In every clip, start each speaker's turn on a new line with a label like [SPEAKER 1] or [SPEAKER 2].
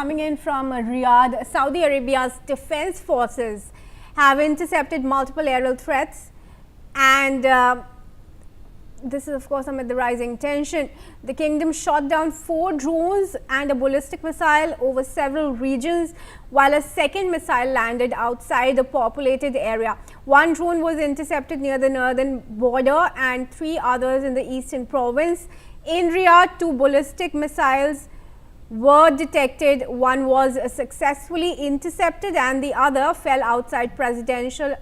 [SPEAKER 1] Coming in from Riyadh, Saudi Arabia's defense forces have intercepted multiple aerial threats, and this is of course amid the rising tension. The kingdom shot down 4 drones and a ballistic missile over several regions, while a second missile landed outside the populated area. 1 drone was intercepted near the northern border and 3 others in the eastern province. In Riyadh, 2 ballistic missiles were detected. One was successfully intercepted and the other fell outside residential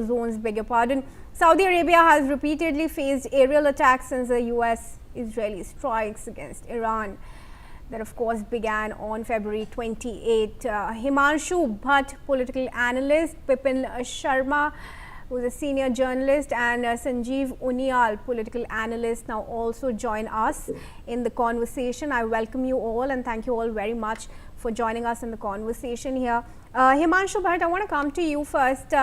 [SPEAKER 1] zones. Saudi Arabia has repeatedly faced aerial attacks since the US-Israeli strikes against Iran that of course began on February 28. Himanshu Bhatt, political analyst, Bipin Sharma, who is a senior journalist, and Sanjeev Unial, political analyst, now also join us in the conversation. I welcome you all and thank you all very much for joining us in the conversation here. Himanshu Bhatt, I want to come to you first.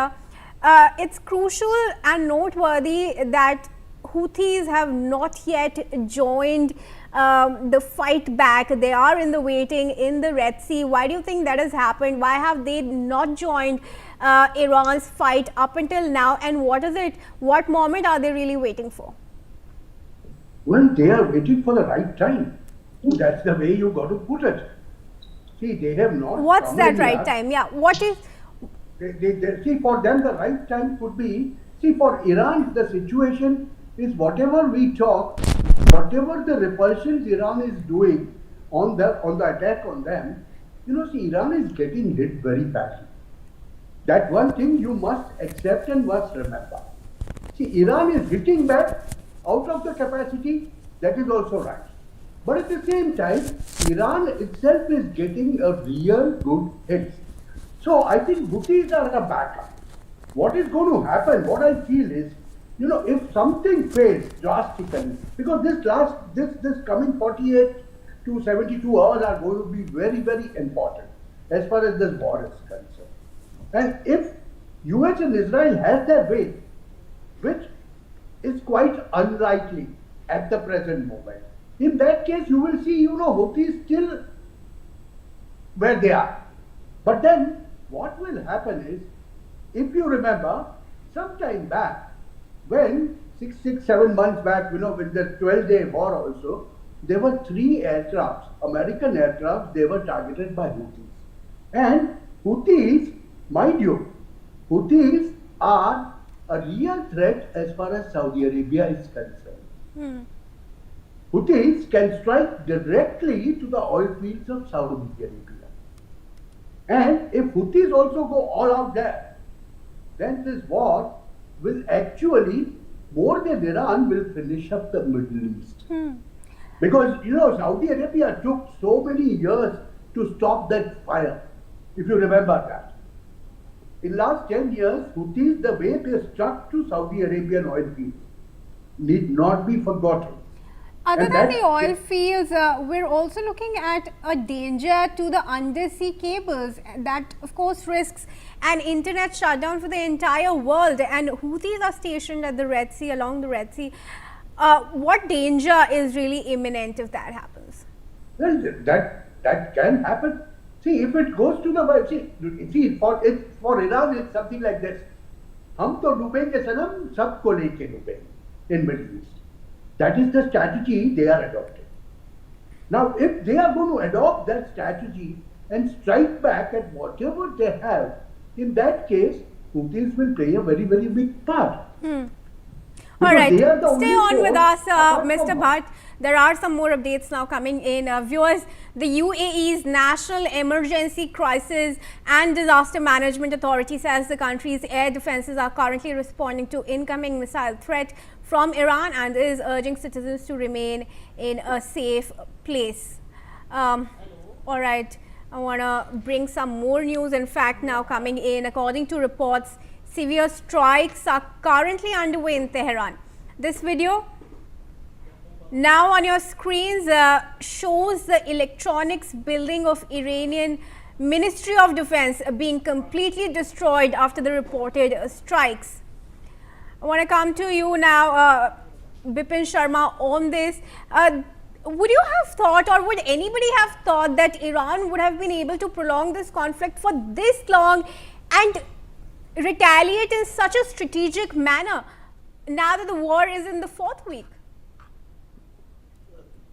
[SPEAKER 1] It's crucial and noteworthy that Houthis have not yet joined the fight back. They are in the waiting in the Red Sea. Why do you think that has happened? Why have they not joined Iran's fight up until now, and what moment are they really waiting for?
[SPEAKER 2] Well, they are waiting for the right time. That's the way you got to put it. See, they have not.
[SPEAKER 1] What's that right time? Yeah, what is?
[SPEAKER 2] See, for them the right time could be, see, for Iran the situation is whatever we talk, whatever the repulsions Iran is doing on the attack on them, see, Iran is getting hit very badly. That one thing you must accept and must remember. See, Iran is hitting back out of the capacity, that is also right. But at the same time, Iran itself is getting a real good hit. So I think Houthis are a backup. What is going to happen, what I feel is, if something fails drastically, because this coming 48 to 72 hours are going to be very, very important as far as this war is concerned. And if US and Israel has their way, which is quite unlikely at the present moment, in that case you will see, Houthis still where they are. But then what will happen is, if you remember, some time back, when 7 months back, with the 12-day war also, there were 3 aircrafts, American aircrafts, they were targeted by Houthis. And Houthis, mind you, Houthis are a real threat as far as Saudi Arabia is concerned. Houthis can strike directly to the oil fields of Saudi Arabia. And if Houthis also go all out there, then this war will actually, more than Iran, will finish up the Middle East. Because, Saudi Arabia took so many years to stop that fire, if you remember that. In last 10 years, Houthis, the way they struck to Saudi Arabian oil fields, need not be forgotten.
[SPEAKER 1] Other than the oil fields, we're also looking at a danger to the undersea cables that of course risks an internet shutdown for the entire world, and Houthis are stationed at the Red Sea, along the Red Sea. What danger is really imminent if that happens?
[SPEAKER 2] Well, that can happen. See, if it goes to the for Iran it's something like this. Hum to डूबेंगे सनम, सबको लेके डूबेंगे in Middle East. That is the strategy they are adopting. Now, if they are going to adopt that strategy and strike back at whatever they have, in that case, Houthis will play a very, very big part.
[SPEAKER 1] All right, stay on with us, Mr. Bhatt. There are some more updates now coming in. Viewers, the UAE's National Emergency Crisis and Disaster Management Authority says the country's air defenses are currently responding to incoming missile threat from Iran and is urging citizens to remain in a safe place. All right, I want to bring some more news. In fact, now coming in, according to reports, severe strikes are currently underway in Tehran. This video now on your screens shows the electronics building of Iranian Ministry of Defense being completely destroyed after the reported strikes. I want to come to you now, Bipin Sharma, on this. would you have thought, or would anybody have thought, that Iran would have been able to prolong this conflict for this long and retaliate in such a strategic manner now that the war is in the fourth week?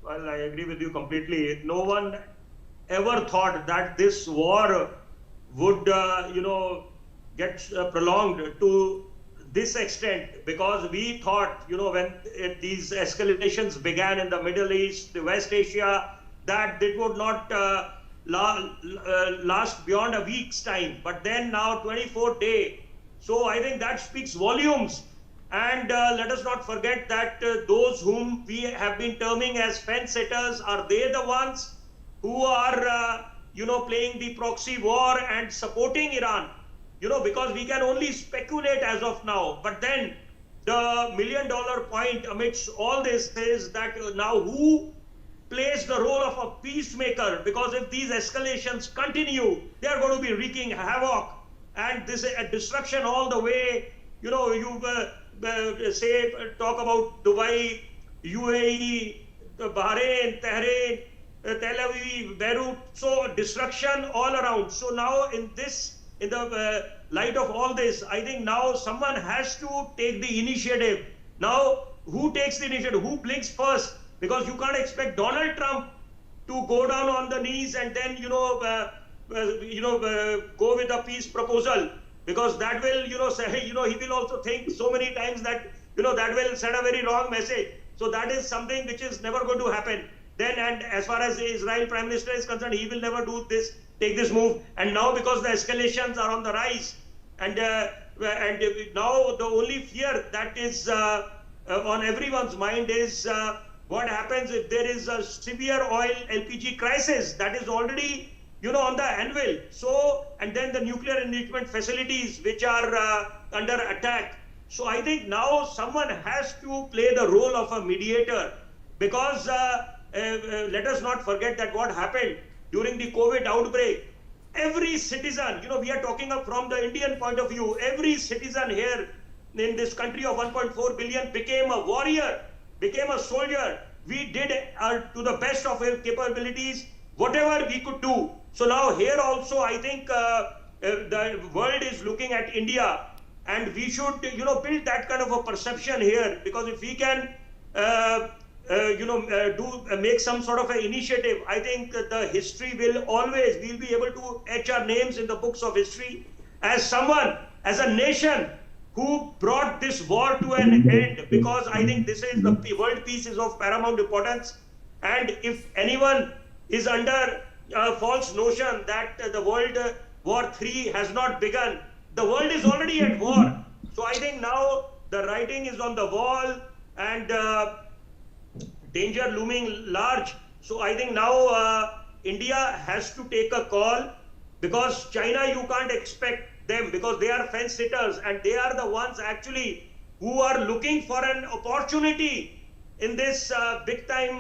[SPEAKER 3] Well, I agree with you completely. No one ever thought that this war would, get prolonged to this extent, because we thought, when these escalations began in the Middle East, West Asia, that it would not last beyond a week's time. But then now 24 days. So I think that speaks volumes. And let us not forget that those whom we have been terming as fence sitters, are they the ones who are, playing the proxy war and supporting Iran? Because we can only speculate as of now. But then the million-dollar point amidst all this is that now who plays the role of a peacemaker? Because if these escalations continue, they are going to be wreaking havoc, and this disruption all the way. You talk about Dubai, UAE, Bahrain, Tehran, Tel Aviv, Beirut. So destruction all around. So now in the light of all this, I think now someone has to take the initiative. Now, who takes the initiative? Who blinks first? Because you can't expect Donald Trump to go down on the knees and then go with a peace proposal, because that will say, he will also think so many times that that will send a very wrong message. So that is something which is never going to happen. Then, and as far as the Israel Prime Minister is concerned, he will never take this move. And now, because the escalations are on the rise, and now the only fear that is on everyone's mind is what happens if there is a severe oil LPG crisis that is already on the anvil. So, and then the nuclear enrichment facilities which are under attack. So I think now someone has to play the role of a mediator, because let us not forget that what happened during the COVID outbreak, every citizen, we are talking from the Indian point of view, every citizen here in this country of 1.4 billion became a warrior, became a soldier. We did to the best of our capabilities, whatever we could do. So now here also, I think the world is looking at India, and we should, build that kind of a perception here, because if we can, make some sort of an initiative, I think the history we'll be able to etch our names in the books of history as someone, as a nation who brought this war to an end, because I think this is the world peace is of paramount importance. And if anyone is under a false notion that the World War III has not begun, the world is already at war. So I think now the writing is on the wall, and danger looming large. So I think now India has to take a call, because China, you can't expect them, because they are fence sitters, and they are the ones actually who are looking for an opportunity in this big time